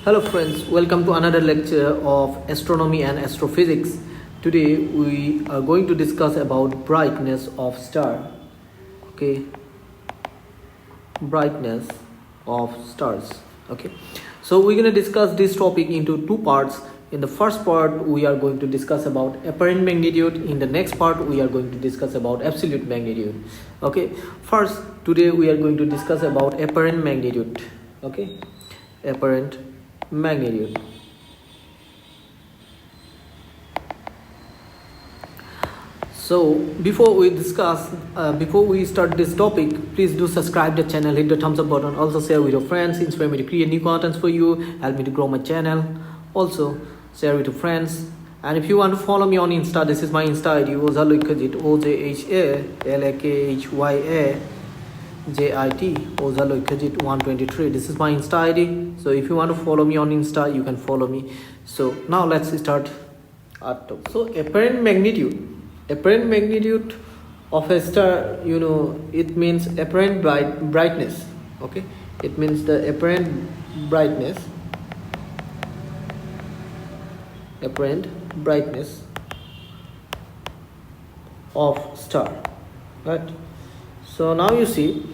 Hello friends, welcome to another lecture of astronomy and astrophysics. Today we are going to discuss about brightness of star. Okay, brightness of stars. Okay, so we're going to discuss this topic into two parts. In the first part we are going to discuss about apparent magnitude. In the next part we are going to discuss about absolute magnitude. Okay, first today we are going to discuss about apparent magnitude. Okay, apparent magnitude. So before we start this topic, please do subscribe the channel, hit the thumbs up button, also share with your friends, inspire me to create new contents for you, help me to grow my channel. Also share with your friends. And if you want to follow me on Insta, this is my Insta ID, ozaloikajit, OJHALAKHYAJIT, ozaloikajit 123. This is my Insta ID. So if you want to follow me on Insta, you can follow me. So now let's start our talk. So apparent magnitude of a star, it means apparent brightness. Okay, it means the apparent brightness of star, right? So now you see,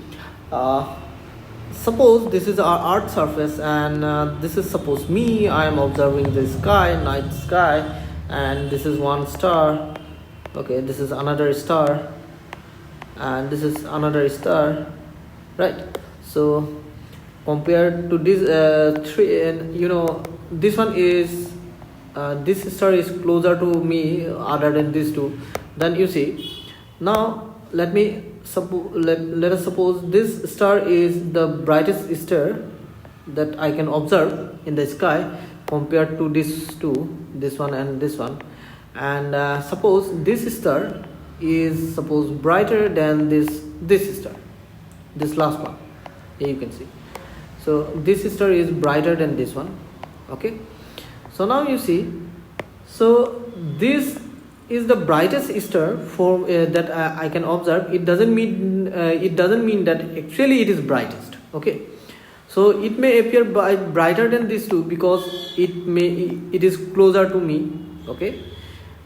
suppose this is our earth surface, and this is suppose me. I am observing the sky, night sky, and this is one star. Okay, this is another star, and this is another star, right? So compared to this three, and this one is this star is closer to me other than these two. Then you see, now let us suppose this star is the brightest star that I can observe in the sky compared to these two, this one and this one. And suppose this star is brighter than this star, this last one. Here you can see. So this star is brighter than this one. Okay. So now you see. So this is the brightest star for that I can observe. It doesn't mean that actually it is brightest. Okay. So it may appear brighter than these two because it is closer to me. Okay.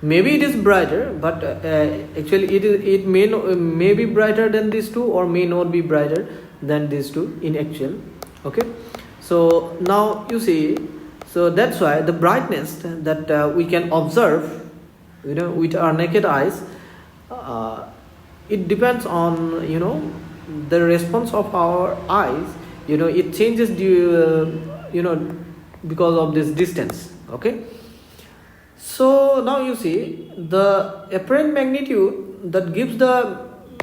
Maybe it is brighter, but actually it may be brighter than these two, or may not be brighter than these two in actual. Okay. So now you see. So that's why the brightness that we can observe, with our naked eyes, it depends on the response of our eyes. It changes because of this distance. Okay. So now you see the apparent magnitude that gives the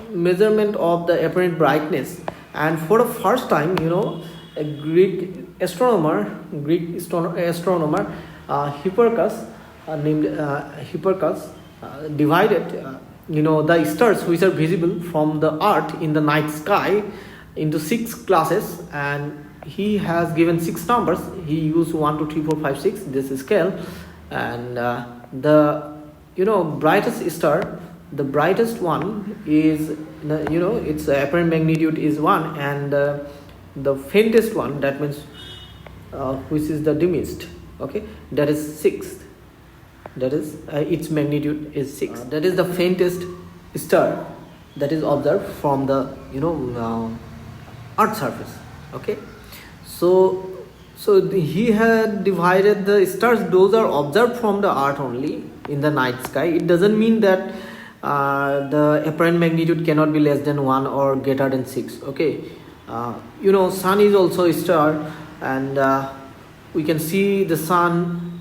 measurement of the apparent brightness. And for the first time, a Greek astronomer, Hipparchus, divided the stars which are visible from the earth in the night sky into 6 classes, and he has given 6 numbers. He used 1 2 3 4 5 6 this scale. And the brightest star, the brightest one is its apparent magnitude is 1, and the faintest one, that means which is the dimmest, okay, that is 6. That is its magnitude is 6. That is the faintest star that is observed from the earth surface. Okay. So he had divided the stars. Those are observed from the earth only in the night sky. It doesn't mean that the apparent magnitude cannot be less than 1 or greater than 6. Okay. Sun is also a star, and we can see the sun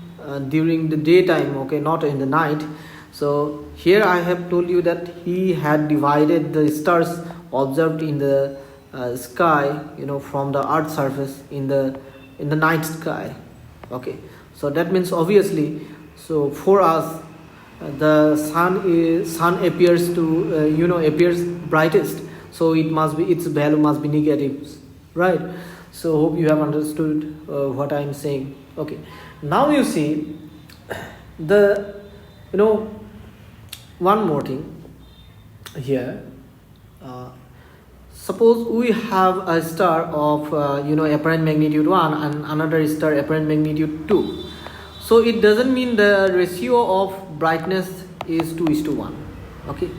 during the daytime. Okay, not in the night. So here I have told you that he had divided the stars observed in the sky, from the earth surface in the night sky. Okay, so that means obviously, so for us, the sun appears brightest, so its value must be negative, right? So hope you have understood what I am saying. Okay, now you see one more thing here. suppose we have a star of apparent magnitude 1 and another star apparent magnitude 2. So it doesn't mean the ratio of brightness is 2:1. Okay,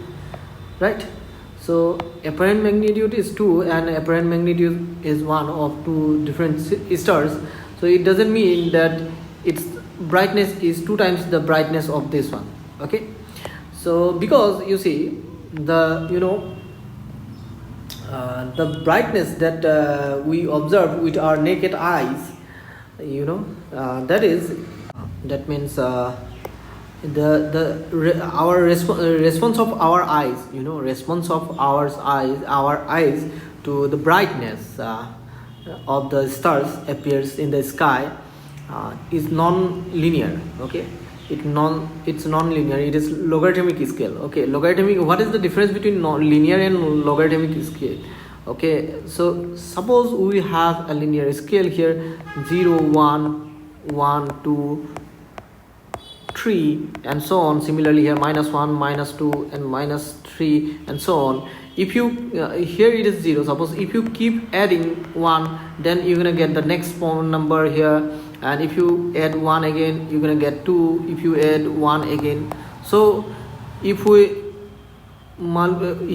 right? So apparent magnitude is 2 and apparent magnitude is 1 of two different stars. So it doesn't mean that its brightness is 2 times the brightness of this one. Okay, so because you see the the brightness that we observe with our naked eyes, that means our response of our eyes, response of our eyes to the brightness of the stars appears in the sky is non-linear. Okay, it's non-linear. It is logarithmic scale. Okay, logarithmic. What is the difference between linear and logarithmic scale? Okay, so suppose we have a linear scale here: 0, 1, 1, 2, 3, and so on. Similarly here -1, -2, and -3, and so on. If you here it is 0. Suppose if you keep adding 1, then you're gonna get the next phone number here, and if you add 1 again, you're gonna get 2. If you add 1 again, so if we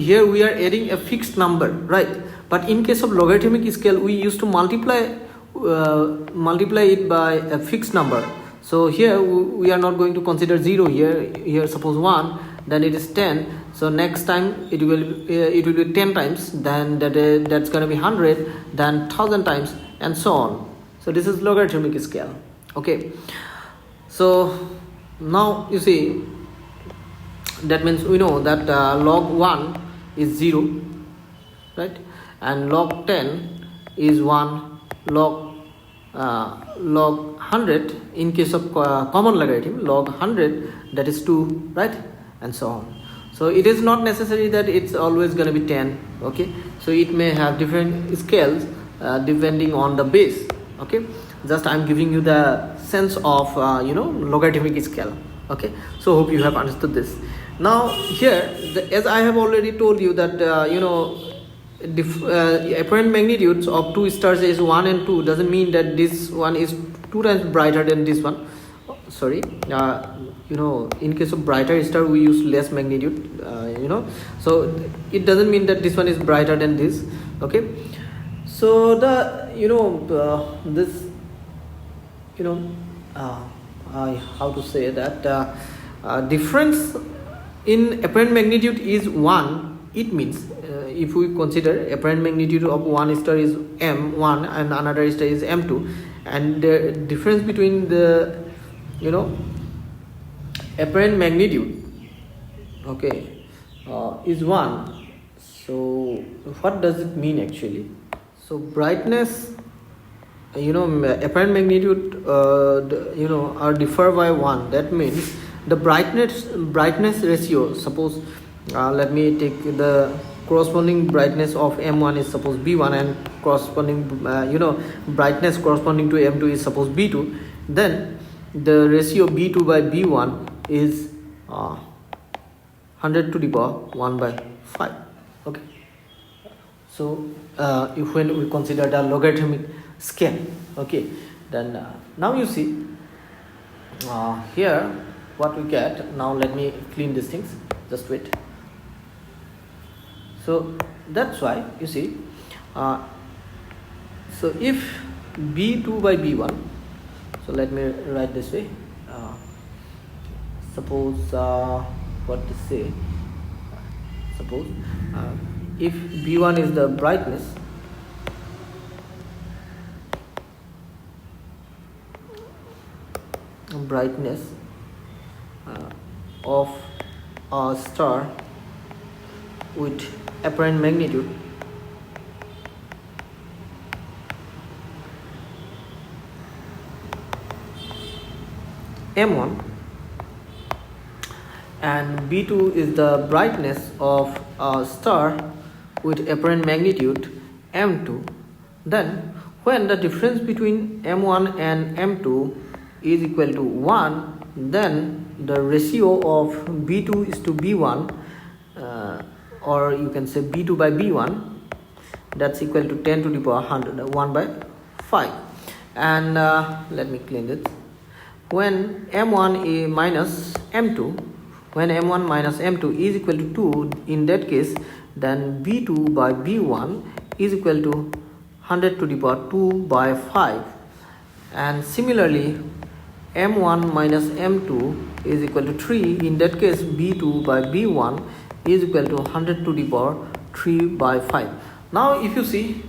here we are adding a fixed number, right? But in case of logarithmic scale, we used to multiply it by a fixed number. So here we are not going to consider 0 here suppose 1, then it is 10. So next time it will be 10 times, then that's going to be 100, then 1000 times, and so on. So this is logarithmic scale. Okay, so now you see, that means we know that log 1 is 0, right? And log 10 is 1, log 100 in case of common logarithm, log 100, that is 2, right? And so on. So it is not necessary that it's always going to be 10. Okay, so it may have different scales depending on the base. Okay, just I'm giving you the sense of logarithmic scale. Okay, so hope you have understood this. Now here, as I have already told you that apparent magnitudes of two stars is 1 and 2 doesn't mean that this one is 2 times brighter than this one. Sorry, in case of brighter star we use less magnitude, so it doesn't mean that this one is brighter than this. Okay, so how to say that difference in apparent magnitude is 1. It means if we consider apparent magnitude of one star is m1 and another star is m2, and the difference between the apparent magnitude, okay, is 1. So what does it mean actually? So brightness, apparent magnitude are differ by 1. That means the brightness ratio, suppose let me take the corresponding brightness of m1 is suppose b1, and corresponding brightness corresponding to m2 is suppose b2, then the ratio b2 by b1 is 100 to the power 1 by 5. Okay, so if when we consider the logarithmic scale, okay, then now you see here what we get. Now let me clean these things, just wait. So that's why you see, so if b2 by b1, so let me write this way, suppose what to say, suppose if b1 is the brightness, of a star with apparent magnitude m1, and b2 is the brightness of a star with apparent magnitude m2, then when the difference between m1 and m2 is equal to 1, then the ratio of b2 is to b1, or you can say b2 by b1, that's equal to 10 to the power 100, 1 by 5. And let me clean it. When m1 is minus m2, when m1 minus m2 is equal to 2, in that case, then b2 by b1 is equal to 100 to the power 2 by 5. And similarly, m1 minus m2 is equal to 3. In that case, b2 by b1 is equal to 100 to the power 3 by 5. Now if you see,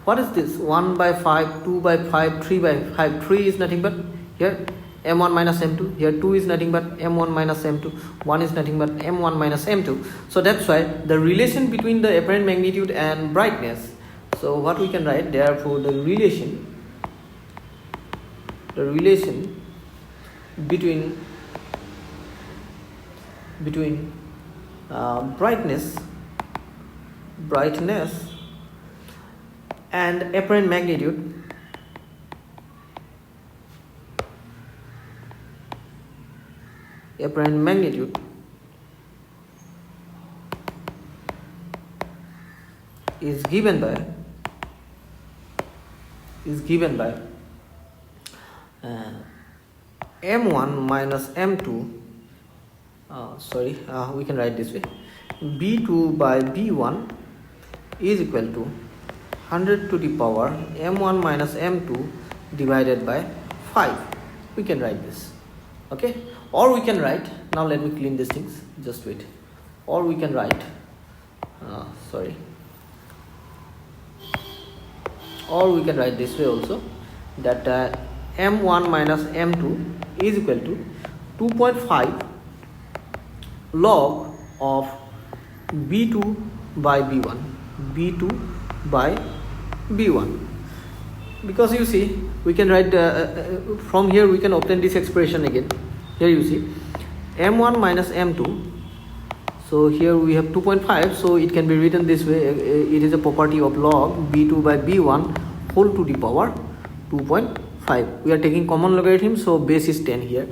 what is this? 1 by 5, 2 by 5, 3 by 5. 3 is nothing but here m1 minus m2. Here 2 is nothing but m1 minus m2. 1 is nothing but m1 minus m2. So that's why the relation between the apparent magnitude and brightness. So what we can write, therefore the relation between brightness and apparent magnitude is given by m1 minus m2, we can write this way, b2 by b1 is equal to 100 to the power m1 minus m2 divided by 5. We can write this, okay? Or we can write, now let me clean these things, just wait. Or we can write, or we can write this way also, that m1 minus m2 is equal to 2.5 log of b2 by b1, because you see, we can write from here we can obtain this expression again. Here you see m1 minus m2, so here we have 2.5, so it can be written this way. It is a property of log b2 by b1 whole to the power 2.5. We are taking common logarithm, so base is 10 here,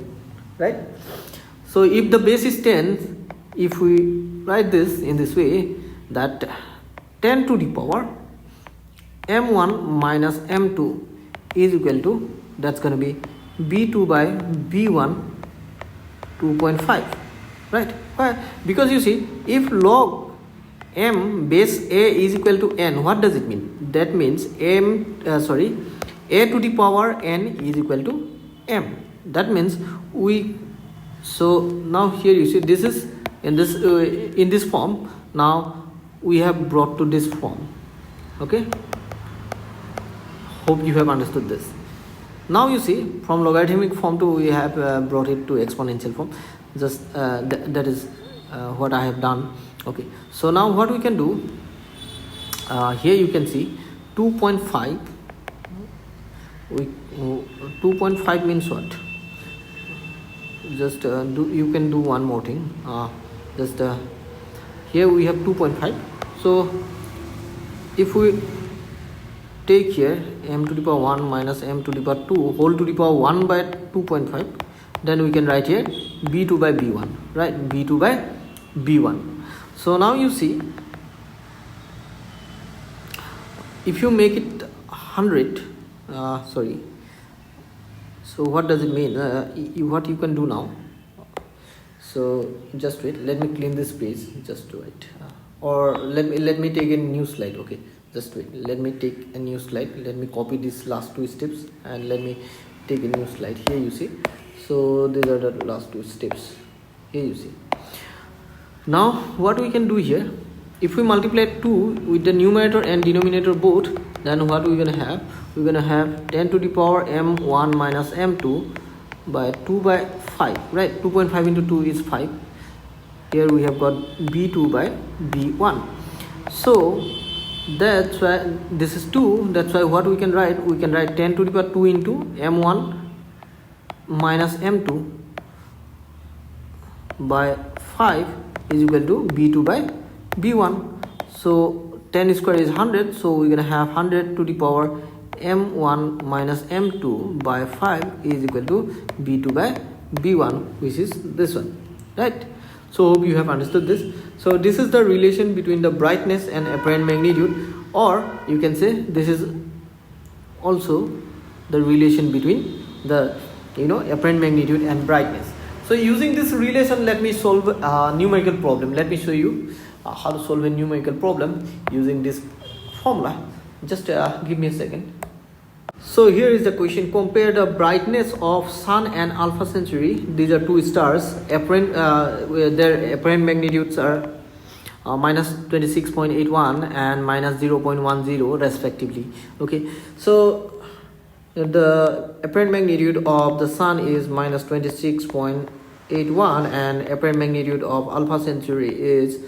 right? So if the base is 10, if we write this in this way, that 10 to the power m1 minus m2 is equal to, that's going to be b2 by b1 2.5, right? Why? Because you see, if log m base a is equal to n, what does it mean? That means a to the power n is equal to m. That means so now here you see, this is in this form. Now we have brought to this form, okay? Hope you have understood this. Now you see, from logarithmic form to we have brought it to exponential form. Just that is what I have done, okay? So now what we can do, here you can see 2.5. 2.5 means what? Just you can do one more thing. Here we have 2.5. So if we take here m to the power 1 minus m to the power 2 whole to the power 1 by 2.5, then we can write here b2 by b1, right? b2 by b1. So now you see, if you make it 100, so what does it mean? What you can do now, so just wait, let me clean this page, just do it, or let me take a new slide, okay? Just wait, let me take a new slide, let me copy these last two steps and let me take a new slide. Here you see, so these are the last two steps. Here you see. Now what we can do here, if we multiply 2 with the numerator and denominator both, then what we're gonna have? We're gonna have 10 to the power m1 minus m2 by 2 by 5, right? 2.5 into 2 is 5. Here we have got b2 by b1. So that's why this is 2. That's why what we can write? We can write 10 to the power 2 into m1 minus m2 by 5 is equal to b2 by b1. So 10 square is 100. So we're gonna have 100 to the power m1 minus m2 by 5 is equal to b2 by b1, which is this one, right? So hope you have understood this. So this is the relation between the brightness and apparent magnitude or you can say this is also the relation between the apparent magnitude and brightness. So using this relation, let me solve a numerical problem. Let me show you how to solve a numerical problem using this formula. Just give me a second. So here is the question: compare the brightness of Sun and Alpha Centauri. These are two stars. Their apparent magnitudes are minus 26.81 and minus 0.10 respectively. Okay, so the apparent magnitude of the Sun is minus 26.81 and apparent magnitude of Alpha Centauri is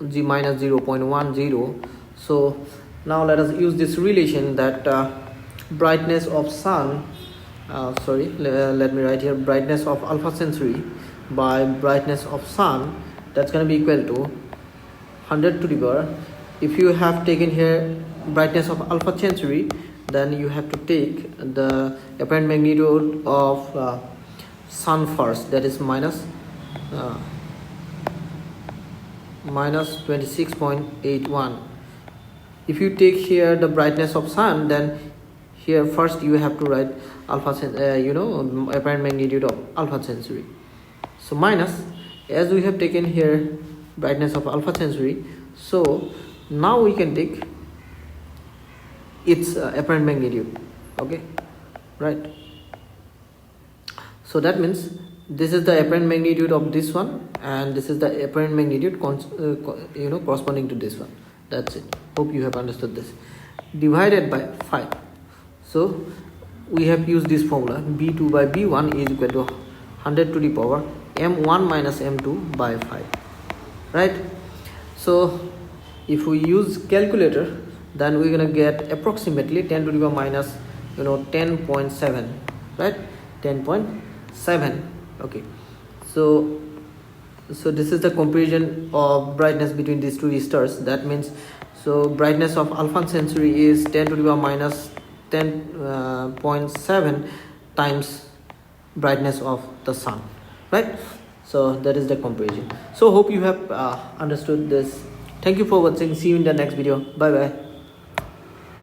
minus 0.10. So now let us use this relation that brightness of Sun let me write here brightness of Alpha Centauri by brightness of Sun, that's going to be equal to 100 to the power. If you have taken here brightness of Alpha Centauri, then you have to take the apparent magnitude of Sun first, that is minus 26.81. if you take here the brightness of Sun, then here first you have to write alpha apparent magnitude of Alpha Centauri. So minus, as we have taken here brightness of Alpha Centauri, so now we can take its apparent magnitude. Okay, right? So that means this is the apparent magnitude of this one, and this is the apparent magnitude corresponding to this one. That's it. Hope you have understood this. Divided by 5. So we have used this formula: b2 by b1 is equal to 100 to the power m1 minus m2 by 5. Right? So if we use calculator, then we're gonna get approximately 10 to the power minus 10.7. Right? 10.7. Okay. So this is the comparison of brightness between these two stars. That means, so brightness of Alpha Centauri is 10 to the power minus 10.7 times brightness of the Sun, right? So that is the comparison. So hope you have understood this. Thank you for watching. See you in the next video. Bye bye.